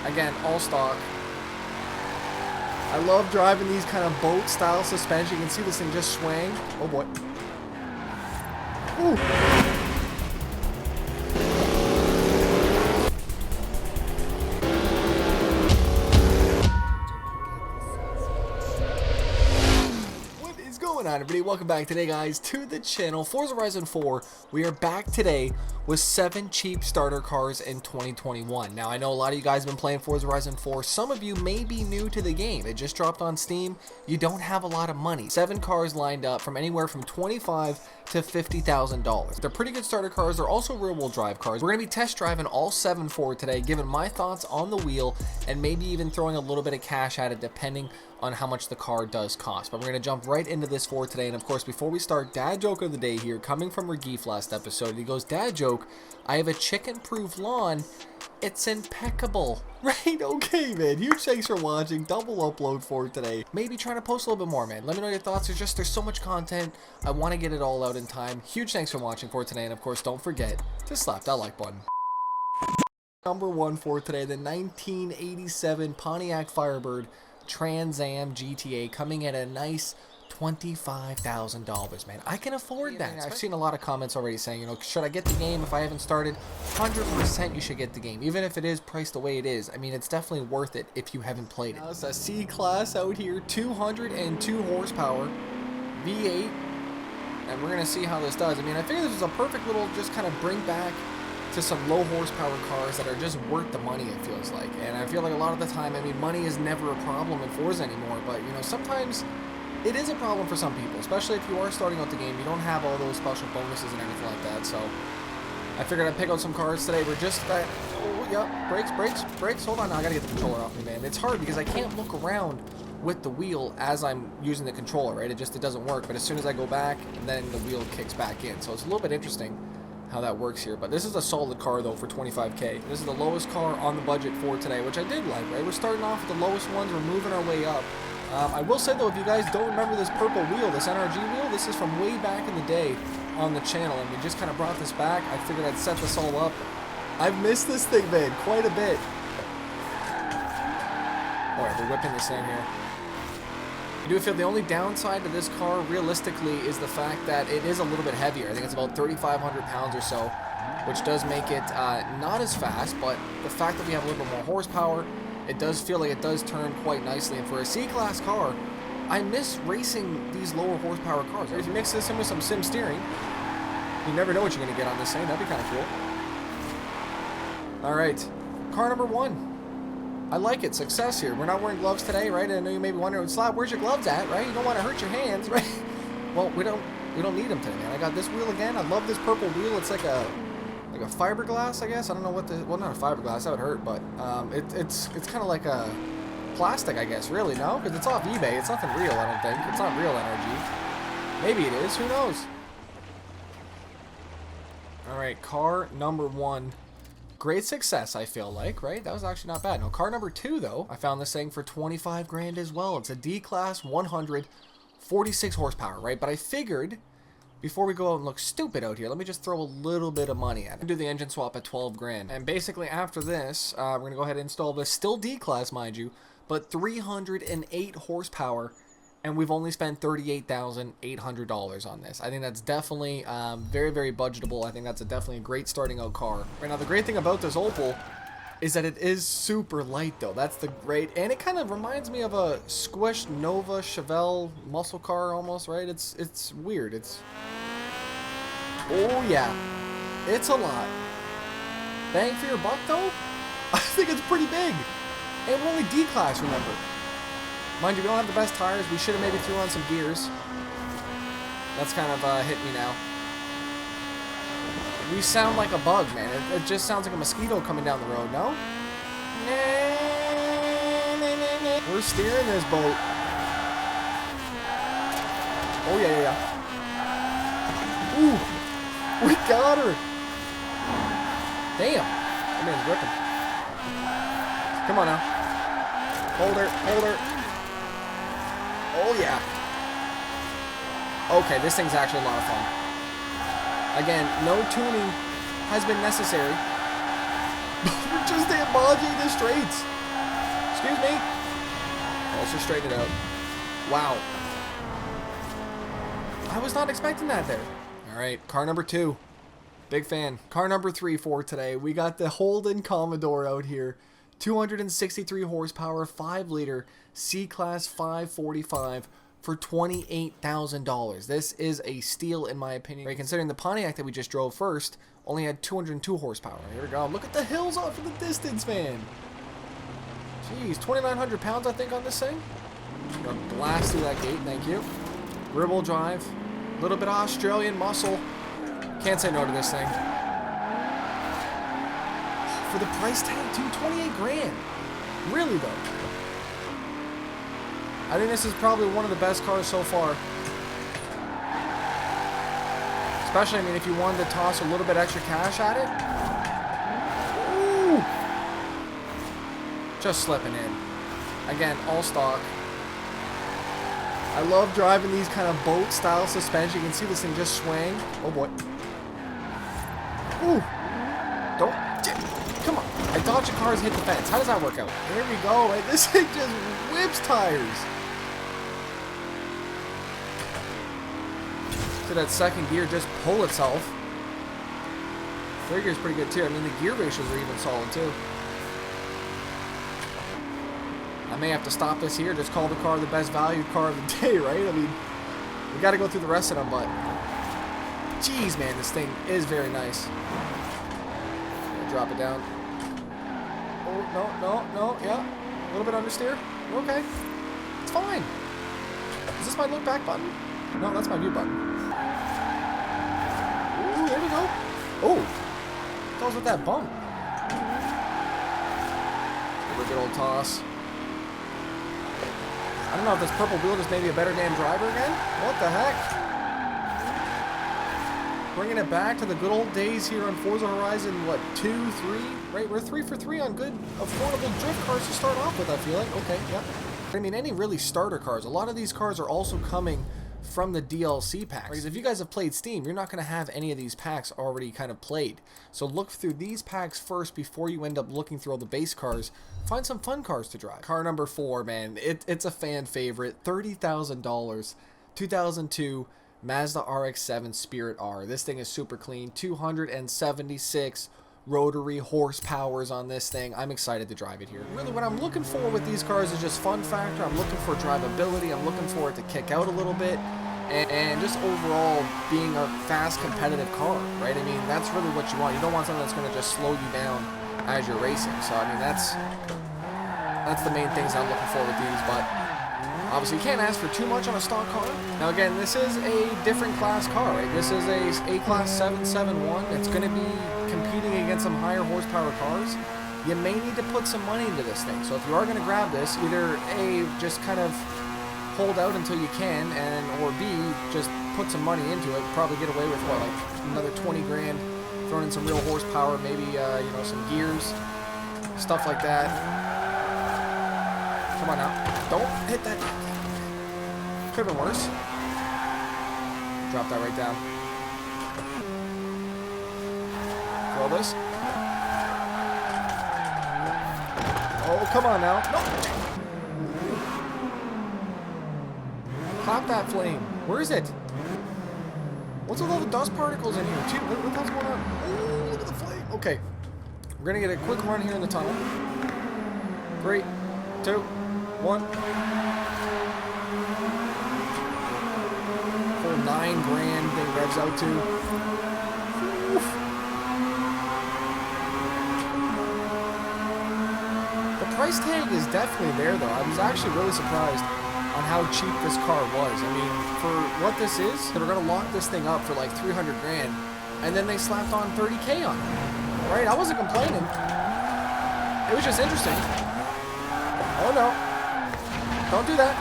Again, all stock. I love driving these kind of boat style suspension. You can see this thing just swing. Oh boy. Ooh. What is going on, everybody? Welcome back today, guys, to the channel. Forza Horizon 4. We are back today with 7 cheap starter cars in 2021. Now, I know a lot of you guys have been playing Forza Horizon 4. Some of you may be new to the game. It just dropped on Steam. You don't have a lot of money. 7 cars lined up from anywhere from $25,000 to $50,000. They're pretty good starter cars. They're also rear-wheel drive cars. We're going to be test driving all 7 for today, giving my thoughts on the wheel, and maybe even throwing a little bit of cash at it depending on how much the car does cost. But we're going to jump right into this for today. And of course, before we start, dad joke of the day here, coming from Regeef last episode. He goes, "Dad joke, I have a chicken-proof lawn. It's impeccable." Right? Okay, man. Huge thanks for watching. Double upload for today. Maybe trying to post a little bit more, man. Let me know your thoughts. There's so much content. I want to get it all out in time. Huge thanks for watching for today. And of course, don't forget to slap that like button. Number 1 for today, the 1987 Pontiac Firebird Trans Am GTA, coming at a nice $25,000, man. I can afford that. I've seen a lot of comments already saying, you know, should I get the game if I haven't started? 100% you should get the game, even if it is priced the way it is. I mean, it's definitely worth it if you haven't played it. Now, it's a C-Class out here, 202 horsepower, V8, and we're going to see how this does. I mean, I figure this is a perfect little just kind of bring back to some low horsepower cars that are just worth the money, it feels like. And I feel like a lot of the time, I mean, money is never a problem in Forza anymore, but, you know, sometimes it is a problem for some people, especially if you are starting out the game. You don't have all those special bonuses and everything like that, so I figured I'd pick out some cars today. We're just oh, yeah, brakes. Hold on, now I gotta get the controller off me, man. It's hard because I can't look around with the wheel as I'm using the controller, right? It doesn't work, but as soon as I go back, then the wheel kicks back in. So it's a little bit interesting how that works here. But this is a solid car, though, for $25K. This is the lowest car on the budget for today, which I did like, right? We're starting off with the lowest ones. We're moving our way up. I will say, though, if you guys don't remember this purple wheel, this NRG wheel, this is from way back in the day on the channel, and we just kind of brought this back. I figured I'd set this all up. I've missed this thing, man, quite a bit. Alright, we're whipping this in here. I do feel the only downside to this car, realistically, is the fact that it is a little bit heavier. I think it's about 3,500 pounds or so, which does make it not as fast, but the fact that we have a little bit more horsepower, it does feel like it does turn quite nicely. And for a C-Class car, I miss racing these lower horsepower cars. If you mix this in with some sim steering, you never know what you're going to get on this thing. That'd be kind of cool. Alright, car number 1. I like it. Success here. We're not wearing gloves today, right? I know you may be wondering, Slap, where's your gloves at, right? You don't want to hurt your hands, right? Well, we don't need them today, man. I got this wheel again. I love this purple wheel. It's like a fiberglass, I guess. I don't know what well, not a fiberglass, that would hurt, but it's kind of like a plastic, I guess, really, no? Because it's off eBay. It's nothing real, I don't think. It's not real NRG. Maybe it is. Who knows? All right, car number 1. Great success, I feel like, right? That was actually not bad. Now, car number 2, though, I found this thing for 25 grand as well. It's a D-Class 100, 46 horsepower, right? But I figured, before we go out and look stupid out here, let me just throw a little bit of money at it. Do the engine swap at 12 grand. And basically, after this, we're going to go ahead and install this. Still D-Class, mind you, but 308 horsepower. And we've only spent $38,800 on this. I think that's definitely very, very budgetable. I think that's definitely a great starting out car. Right now, the great thing about this Opal is that it is super light, though. That's the great, and it kind of reminds me of a squished Nova Chevelle muscle car almost, right? It's weird. Oh yeah, it's a lot. Bang for your buck, though. I think it's pretty big, and we're only D-Class, remember. Mind you, we don't have the best tires. We should have maybe threw on some gears. That's kind of hit me now. We sound like a bug, man. It just sounds like a mosquito coming down the road, no? We're steering this boat. Oh, yeah. Ooh, we got her. Damn. That man's ripping. Come on now. Hold her. Oh, yeah. Okay, this thing's actually a lot of fun. Again, no tuning has been necessary. just embodying the straights. Excuse me. Also straighten it out. Wow. I was not expecting that there. All right, car number 2. Big fan. Car number 3 for today. We got the Holden Commodore out here. 263 horsepower, 5-liter, C-Class 545 for $28,000. This is a steal in my opinion. Right, considering the Pontiac that we just drove first only had 202 horsepower. Here we go. Look at the hills off in the distance, man. Jeez, 2,900 pounds I think on this thing. Gonna blast through that gate, thank you. Rear-wheel drive, a little bit of Australian muscle. Can't say no to this thing. For the price tag, dude, 28 grand. Really though. I think this is probably one of the best cars so far. Especially, I mean, if you wanted to toss a little bit extra cash at it. Ooh. Just slipping in. Again, all stock. I love driving these kind of boat style suspension. You can see this thing just swing. Oh boy. Ooh. Don't. Come on. I dodge the cars, hit the fence. How does that work out? There we go. Right? This thing just whips tires. So that second gear just pull itself. Third gear is pretty good too. I mean, the gear ratios are even solid too. I may have to stop this here. Just call the car the best value car of the day, right? I mean, we got to go through the rest of them, but jeez, man, this thing is very nice. Drop it down. Oh, no, yeah. A little bit understeer. Okay. It's fine. Is this my look back button? No, that's my view button. Ooh, there we go. Oh. What goes with that bump? Give it a good old toss. I don't know if this purple wheel just made me a better damn driver again. What the heck? Bringing it back to the good old days here on Forza Horizon, what, 2, 3? Right, we're 3 for 3 on good, affordable drift cars to start off with, I feel like. Okay, yeah. I mean, any really starter cars. A lot of these cars are also coming from the DLC packs. Because if you guys have played Steam, you're not going to have any of these packs already kind of played. So look through these packs first before you end up looking through all the base cars. Find some fun cars to drive. Car number 4, man. It's a fan favorite. $30,000. 2002 Mazda RX7 Spirit R. This thing is super clean. 276 rotary horsepowers on this thing. I'm excited to drive it here. Really, what I'm looking for with these cars is just fun factor. I'm looking for drivability. I'm looking for it to kick out a little bit. And just overall being a fast, competitive car, right? I mean, that's really what you want. You don't want something that's going to just slow you down as you're racing. So, I mean, that's the main things I'm looking for with these. But obviously, you can't ask for too much on a stock car. Now, again, this is a different class car, right? This is a class 771. It's going to be competing against some higher horsepower cars. You may need to put some money into this thing. So if you are going to grab this, either A, just kind of hold out until you can, or B, just put some money into it. Probably get away with, what, like another 20 grand, throwing in some real horsepower, maybe, you know, some gears, stuff like that. Come on now. Don't hit that. Could have been worse. Drop that right down. Throw this. Oh, come on now. No. Clap that flame. Where is it? What's with all the dust particles in here? Gee, what the hell's going on? Oh, look at the flame. Okay. We're going to get a quick run here in the tunnel. 3, 2, 1. Full 9 grand thing revs out to. Oof. The price tag is definitely there though. I was actually really surprised on how cheap this car was. I mean, for what this is, they were going to lock this thing up for like 300 grand, and then they slapped on 30K on it. Right? I wasn't complaining. It was just interesting. Oh no. Don't do that.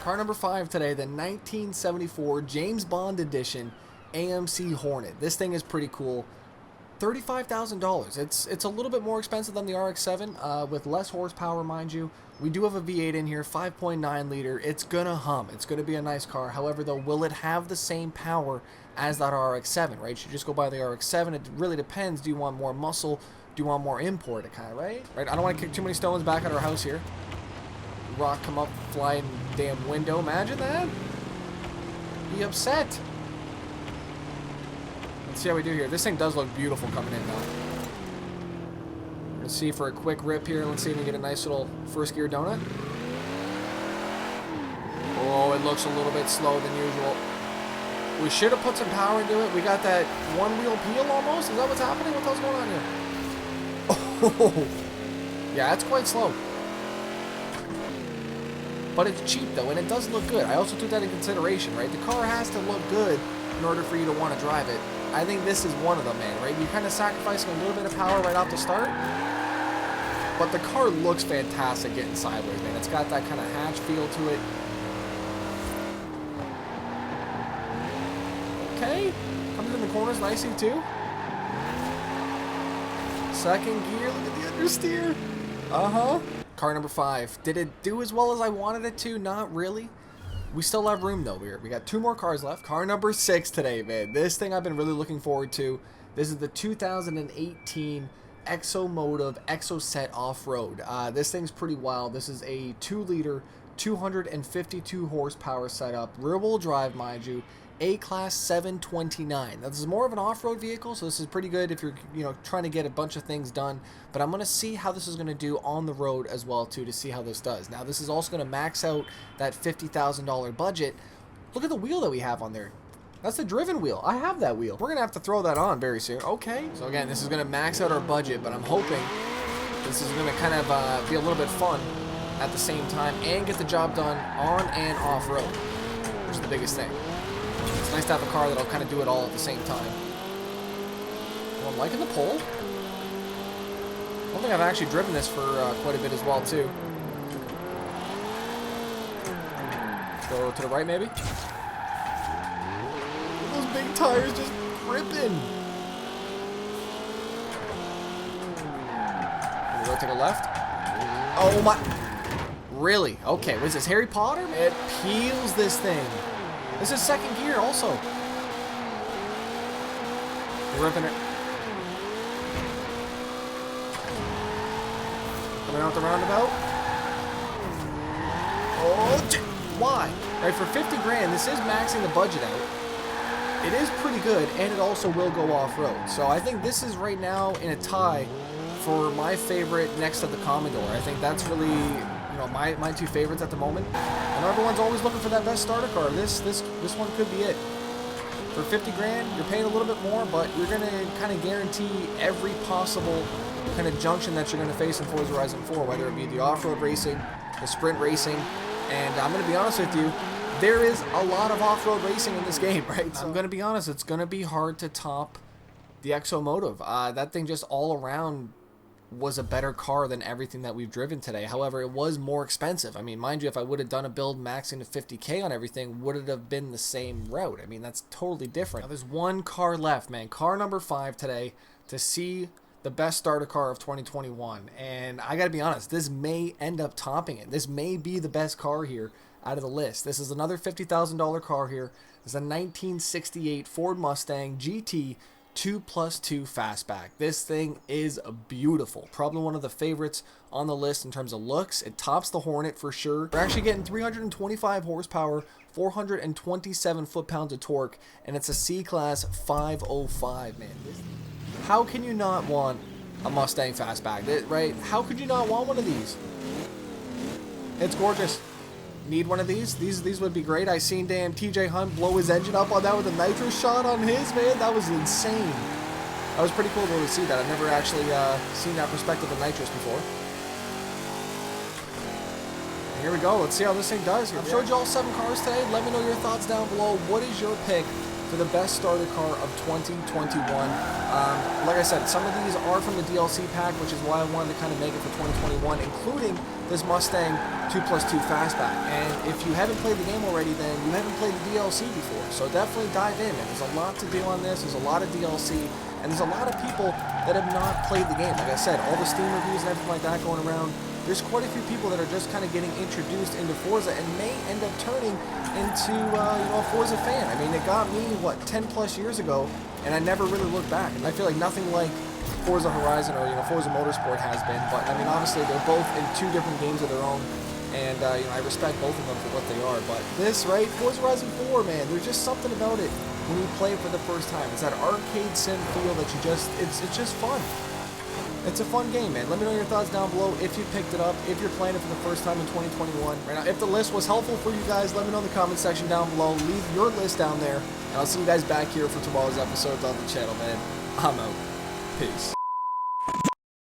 Car number 5 today, the 1974 James Bond Edition AMC Hornet. This thing is pretty cool. $35,000. It's a little bit more expensive than the RX-7, with less horsepower, mind you. We do have a V8 in here, 5.9 liter. It's gonna hum. It's gonna be a nice car. However, though, will it have the same power as that RX7, right? You should just go buy the RX7. It really depends. Do you want more muscle? Do you want more import? It kind of, right? I don't want to kick too many stones back at our house here. Rock come up, fly in the damn window. Imagine that. Be upset. Let's see how we do here. This thing does look beautiful coming in, though. Let's see for a quick rip here. Let's see if we can get a nice little first gear donut. Oh, it looks a little bit slow than usual. We should have put some power into it. We got that one wheel peel almost. Is that what's happening? What the hell's going on here? Oh, yeah, it's quite slow. But it's cheap, though, and it does look good. I also took that in consideration, right? The car has to look good in order for you to want to drive it. I think this is one of them, man, right? You're kind of sacrificing a little bit of power right off the start. But the car looks fantastic getting sideways, man. It's got that kind of hatch feel to it. Okay. Comes in the corners nicely, too. Second gear. Look at the understeer. Uh-huh. Car number 5. Did it do as well as I wanted it to? Not really. We still have room, though. We got 2 more cars left. Car number 6 today, man. This thing I've been really looking forward to. This is the 2018 Exomotive Exoset Off-Road. This thing's pretty wild. This is a 2-liter, 252 horsepower setup. Rear-wheel drive, mind you. A-Class 729. Now, this is more of an off-road vehicle, so this is pretty good if you're, trying to get a bunch of things done. But I'm going to see how this is going to do on the road as well, too, to see how this does. Now, this is also going to max out that $50,000 budget. Look at the wheel that we have on there. That's the driven wheel. I have that wheel. We're going to have to throw that on very soon. Okay. So, again, this is going to max out our budget, but I'm hoping this is going to kind of be a little bit fun at the same time and get the job done on and off-road, which is the biggest thing. It's nice to have a car that'll kind of do it all at the same time. Well, I'm liking the pole. I don't think I've actually driven this for quite a bit as well, too. Go to the right, maybe? Those big tires just gripping. Go to the left. Oh, my. Really? Okay, what is this, Harry Potter? It peels this thing. This is second gear also. We're ripping it. Coming out the roundabout. Oh, why? Right, for 50 grand, this is maxing the budget out. It is pretty good, and it also will go off-road. So I think this is right now in a tie for my favorite next to the Commodore. I think that's really, my 2 favorites at the moment. And everyone's always looking for that best starter car. This one could be it. For 50 grand, you're paying a little bit more, but you're going to kind of guarantee every possible kind of junction that you're going to face in Forza Horizon 4, whether it be the off-road racing, the sprint racing, and I'm going to be honest with you, there is a lot of off-road racing in this game, right? So I'm going to be honest, it's going to be hard to top the Exomotive. That thing just all around was a better car than everything that we've driven today. However, it was more expensive. I mean, mind you, if I would have done a build maxing to 50K on everything, would it have been the same route? I mean, that's totally different. Now, there's one car left, man. Car number 5 today to see the best starter car of 2021. And I got to be honest, this may end up topping it. This may be the best car here out of the list. This is another $50,000 car here. It's a 1968 Ford Mustang GT 2+2 fastback. This thing is beautiful. Probably one of the favorites on the list in terms of looks. It tops the Hornet for sure. We're actually getting 325 horsepower, 427 foot-pounds of torque, and it's a C-Class 505, man. How can you not want a Mustang fastback, right? How could you not want one of these? It's gorgeous. Need one of these? These would be great. I seen damn TJ Hunt blow his engine up on that with a nitro shot on his, man. That was insane. That was pretty cool to see that. I've never actually seen that perspective of nitrous before. Here we go. Let's see how this thing does. I've showed you all 7 cars today. Let me know your thoughts down below. What is your pick for the best starter car of 2021? Like I said, some of these are from the DLC pack, which is why I wanted to kind of make it for 2021, including this Mustang 2+2 fastback. And if you haven't played the game already, then you haven't played the DLC before. So definitely dive in, man. There's a lot to do on this. There's a lot of DLC, and there's a lot of people that have not played the game. Like I said, all the Steam reviews and everything like that going around, there's quite a few people that are just kind of getting introduced into Forza and may end up turning into a Forza fan. I mean, it got me, what, 10 plus years ago, and I never really looked back. And I feel like nothing like Forza Horizon or Forza Motorsport has been, but I mean, obviously they're both in two different games of their own, and I respect both of them for what they are. But this, right, Forza Horizon 4, man, there's just something about it when you play it for the first time. It's that arcade sim feel that you just, it's just fun. It's a fun game, man. Let me know your thoughts down below if you picked it up, if you're playing it for the first time in 2021. Right now, if the list was helpful for you guys, let me know in the comment section down below. Leave your list down there, and I'll see you guys back here for tomorrow's episodes on the channel, man. I'm out. Peace.